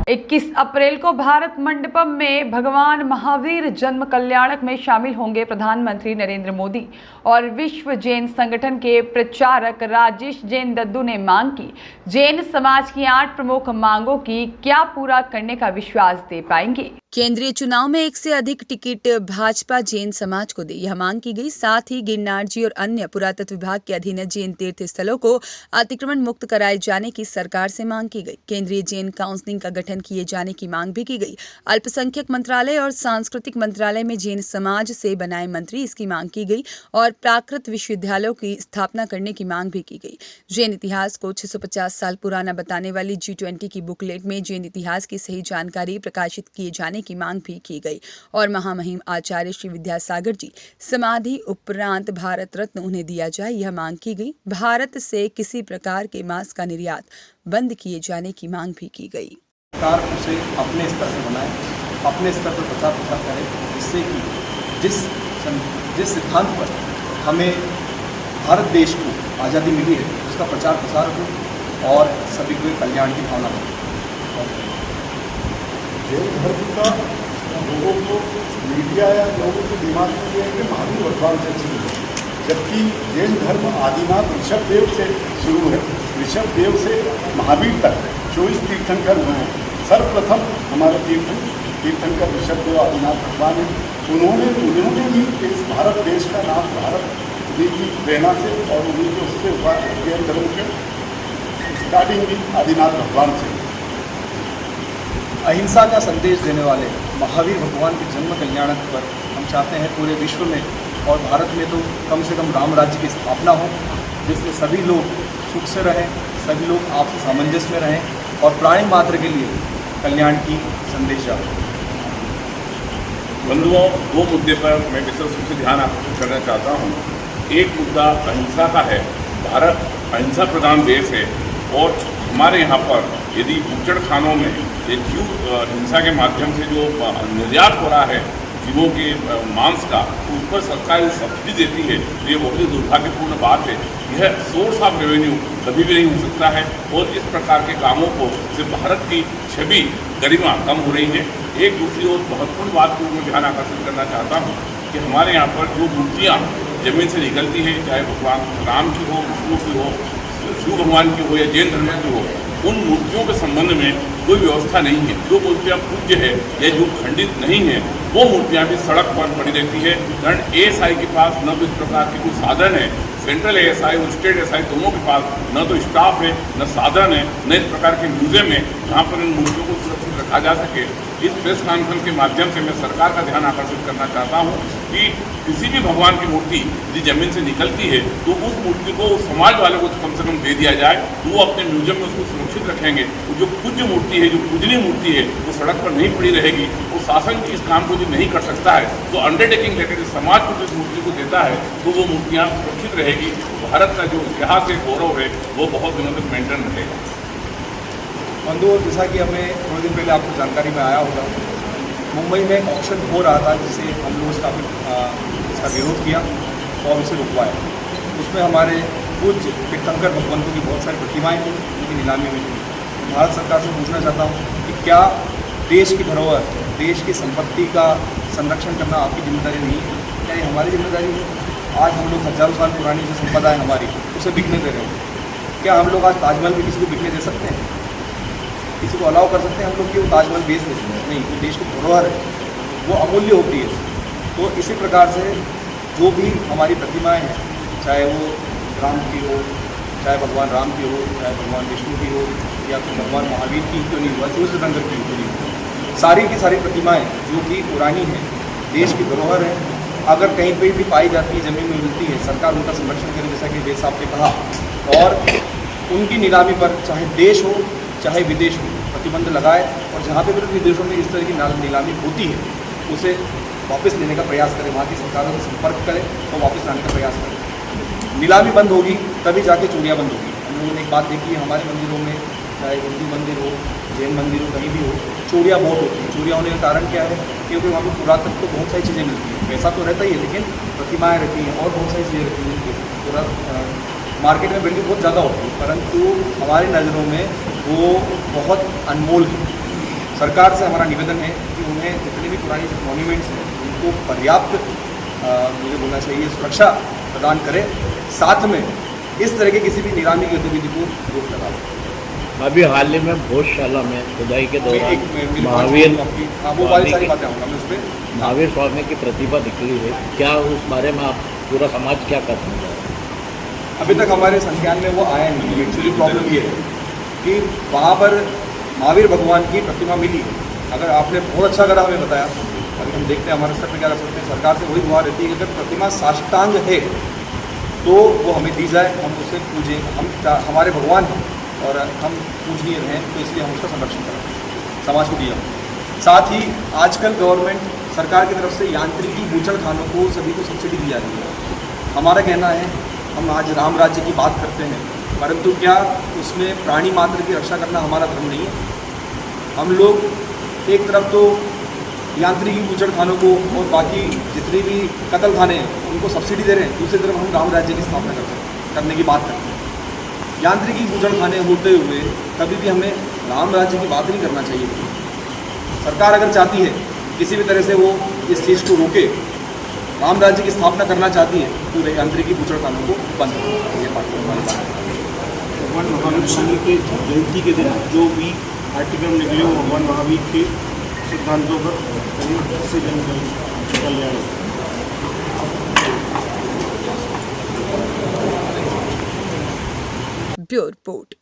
21 अप्रैल को भारत मंडपम में भगवान महावीर जन्म कल्याणक में शामिल होंगे प्रधानमंत्री नरेंद्र मोदी और विश्व जैन संगठन के प्रचारक राजेश जैन दद्दू ने मांग की। जैन समाज की 8 प्रमुख मांगों की क्या पूरा करने का विश्वास दे पाएंगे। केंद्रीय चुनाव में 1 से अधिक टिकट भाजपा जैन समाज को दे, यह मांग की गई। साथ ही गिरनार जी और अन्य पुरातत्व विभाग के अधीन जैन तीर्थ स्थलों को अतिक्रमण मुक्त कराए जाने की सरकार से मांग की गई। केंद्रीय जैन काउंसिल का गठन किए जाने की मांग भी की गई। अल्पसंख्यक मंत्रालय और सांस्कृतिक मंत्रालय में जैन समाज से बनाए मंत्री, इसकी मांग की गई और प्राकृत विश्वविद्यालयों की स्थापना करने की मांग भी की गई। जैन इतिहास को 650 साल पुराना बताने वाली G20 की बुकलेट में जैन इतिहास की सही जानकारी प्रकाशित किए जाने की मांग भी की गई और महामहिम आचार्य श्री विद्यासागर जी समाधि उपरांत भारत रत्न उन्हें दिया जाए, यह मांग की गई। भारत से किसी प्रकार के मांस का निर्यात बंद किए जाने की मांग भी की गई। सरकार उसे अपने स्तर से बनाए, अपने स्तर पर प्रचार करे, जिससे कि जिस सिद्धांत पर हमें भारत देश को आज़ादी मिली है उसका प्रचार प्रसार हो और सभी को कल्याण की भावना हो। जैन धर्म का लोगों को मीडिया या लोगों के दिमाग में ये है कि महावीर भगवान से शुरू है, जबकि जैन धर्म आदिनाथ ऋषभदेव से शुरू है। ऋषभदेव से महावीर तक 24 तीर्थंकर हुए हैं। सर्वप्रथम हमारे तीर्थंकर ऋषभदेव आदिनाथ भगवान है। उन्होंने भी इस भारत देश का नाम भारत जी की प्रेरणा से और उन्हीं के उससे हुआ जैन धर्म के स्टार्टिंग भी आदिनाथ भगवान से। अहिंसा का संदेश देने वाले महावीर भगवान के जन्म कल्याणक पर हम चाहते हैं पूरे विश्व में और भारत में तो कम से कम राम राज्य की स्थापना हो, जिससे सभी लोग सुख से रहें, सभी लोग आपसी सामंजस्य में रहें और प्राणी मात्र के लिए कल्याण की संदेश जाए। बंधुओं, 2 मुद्दे पर मैं विशेष रूप से ध्यान आकर्षित करना चाहता हूँ। एक मुद्दा अहिंसा का है। भारत अहिंसा प्रधान देश है और हमारे यहाँ पर यदि बूचड़ खानों में ये जीव हिंसा के माध्यम से जो निर्यात हो रहा है जीवों के मांस का, उस पर सरकार सब्सिडी देती है, तो ये बहुत ही दुर्भाग्यपूर्ण बात है। यह सोर्स ऑफ रेवेन्यू कभी भी नहीं हो सकता है और इस प्रकार के कामों को से भारत की छवि गरिमा कम हो रही है। एक दूसरी और महत्वपूर्ण बात को मैं ध्यान आकर्षित करना चाहता हूँ कि हमारे यहाँ पर जो मूर्तियाँ जमीन से निकलती हैं, चाहे भगवान राम की हो, विष्णु की हो, शिव भगवान की हो या जैन धर्म की हो, उन मूर्तियों के संबंध में कोई व्यवस्था नहीं है। जो मूर्तियाँ पूज्य है या जो खंडित नहीं है वो मूर्तियाँ भी सड़क पर पड़ी रहती है, कारण ASI के पास न तो इस प्रकार के कोई साधन है, सेंट्रल ASI और स्टेट ASI दोनों के पास न तो स्टाफ है, न साधन है, न इस प्रकार के म्यूजियम है जहाँ पर इन मूर्तियों को सुरक्षित रखा जा सके। इस प्रेस कॉन्फ्रेंस के माध्यम से मैं सरकार का ध्यान आकर्षित करना चाहता हूँ कि किसी भी भगवान की मूर्ति यदि जमीन से निकलती है तो उस मूर्ति को समाज वालों को कम से कम दे दिया जाए, तो वो अपने म्यूजियम में उसको सुरक्षित रखेंगे। जो पूज्य मूर्ति है, जो पूजनीय मूर्ति है, वो सड़क पर नहीं पड़ी रहेगी। वो शासन इस काम को जो नहीं कर सकता है तो अंडरटेकिंग लेकर समाज को जिस मूर्ति को देता है तो वो मूर्तियाँ सुरक्षित रहेगी। भारत का जो इतिहास है, गौरव है, वो बहुत दिनों तक मेंटेन रहेगा। बंधुओं, जैसा कि हमें थोड़े दिन पहले आपको जानकारी में आया होगा, मुंबई में एक ऑक्शन हो रहा था जिसे हम लोग इसका विरोध किया और उसे रुकवाया। उसमें हमारे पूज्य तीर्थंकर भगवंतों की बहुत सारी प्रतिमाएँ थी, उनकी नीलामी में थी। भारत सरकार से पूछना चाहता हूँ कि क्या देश की धरोहर, देश की संपत्ति का संरक्षण करना आपकी जिम्मेदारी नहीं है? क्या ये हमारी जिम्मेदारी है? आज हम लोग हजारों साल पुरानी जो संपदा है हमारी, उसे बिकने दे रहे हैं। क्या हम लोग आज ताजमहल भी किसी को बिकने दे सकते हैं? किसी को अलाउ कर सकते हैं हम लोग कि वो ताजमहल बेच देते हैं? नहीं, तो देश की धरोहर है, वो अमूल्य होती है। तो इसी प्रकार से जो भी हमारी प्रतिमाएं हैं, चाहे वो राम की हो, चाहे भगवान राम की हो, चाहे भगवान विष्णु की हो या फिर भगवान महावीर की क्यों नहीं हुआ, जो तीर्थंकर की क्यों नहीं हो, सारी की सारी प्रतिमाएँ जो कि पुरानी हैं, देश की धरोहर है, अगर कहीं पर भी पाई जाती है, ज़मीन में मिलती है, सरकार उनका संरक्षण करे, जैसा कि वेद साहब ने कहा, और उनकी नीलामी पर चाहे देश हो चाहे विदेश हो प्रतिबंध लगाए और जहाँ पे भी विदेशों में इस तरह की नीलामी होती है उसे वापस लेने का प्रयास करें, वहाँ की सरकारों से संपर्क करें और वापस लाने का प्रयास करें। नीलामी बंद होगी तभी जाके चोरियाँ बंद होगी। हम लोगों ने एक बात देखी है, हमारे मंदिरों में, चाहे हिंदू मंदिर हो, जैन मंदिर हो, कहीं भी हो, चोरियाँ बहुत होती हैं। चोरियाँ होने का कारण क्या है? क्योंकि वहाँ पर पुरातत्व तो बहुत सारी चीज़ें मिलती हैं, पैसा तो रहता ही है, लेकिन प्रतिमाएँ रहती हैं और बहुत सारी चीज़ें रहती हैं। पूरा मार्केट में वैल्यू बहुत ज़्यादा होती है, परंतु हमारी नज़रों में वो बहुत अनमोल है। सरकार से हमारा निवेदन है कि उन्हें जितने भी पुरानी मॉन्यूमेंट्स हैं उनको पर्याप्त मुझे बोलना चाहिए सुरक्षा प्रदान करें, साथ में इस तरह की किसी भी नीलामी की गतिविधि को रोक लगा दें। अभी हाल ही में भोजशाला में खुदाई के दौरान मेरी महावीर वो वाली सारी बातें आऊँगा मैं उस पर। महावीर स्वामी की प्रतिभा निकली है, क्या उस बारे में आप पूरा समाज क्या करते हैं? अभी तक हमारे संज्ञान में वो आया नहीं है। एक्चुअली प्रॉब्लम ये है कि वहाँ पर महावीर भगवान की प्रतिमा मिली है। अगर आपने बहुत अच्छा करा हमें बताया, अभी हम देखते हैं हमारे स्तर पर क्या कर सकते हैं। सरकार से वही गुहार रहती है कि अगर प्रतिमा साष्टांग है तो वो हमें दी जाए, हम उसे पूजें। हम हमारे भगवान हैं और हम पूजनीय रहें, तो इसलिए हम उसका संरक्षण करें, समाज को दिया। साथ ही आजकल गवर्नमेंट सरकार की तरफ से यांत्रिकी बूचड़खानों को सभी को सब्सिडी दी जा रही है। हमारा कहना है, हम आज राम राज्य की बात करते हैं, परंतु क्या उसमें प्राणी मात्र की रक्षा करना हमारा धर्म नहीं है? हम लोग एक तरफ तो यांत्रिकी बूचड़खानों को और बाकी जितनी भी कत्ल खाने हैं उनको सब्सिडी दे रहे हैं, दूसरी तरफ हम राम राज्य की स्थापना करने की बात करते हैं। यांत्रिकी बूचड़खाने होते हुए कभी भी हमें राम राज्य की बात नहीं करना चाहिए। सरकार अगर चाहती है किसी भी तरह से वो इस चीज़ को रोके, राम राज्य की स्थापना करना चाहती है, तो यांत्रिकी बूचड़खानों को बंद करें। ये बात हमारी बात है। भगवान महावीर स्वामी के जयंती के दिन जो भी आर्टिकल निकले वो भगवान महावीर के सिद्धांतों पर से जन कल्याण। Bureau report.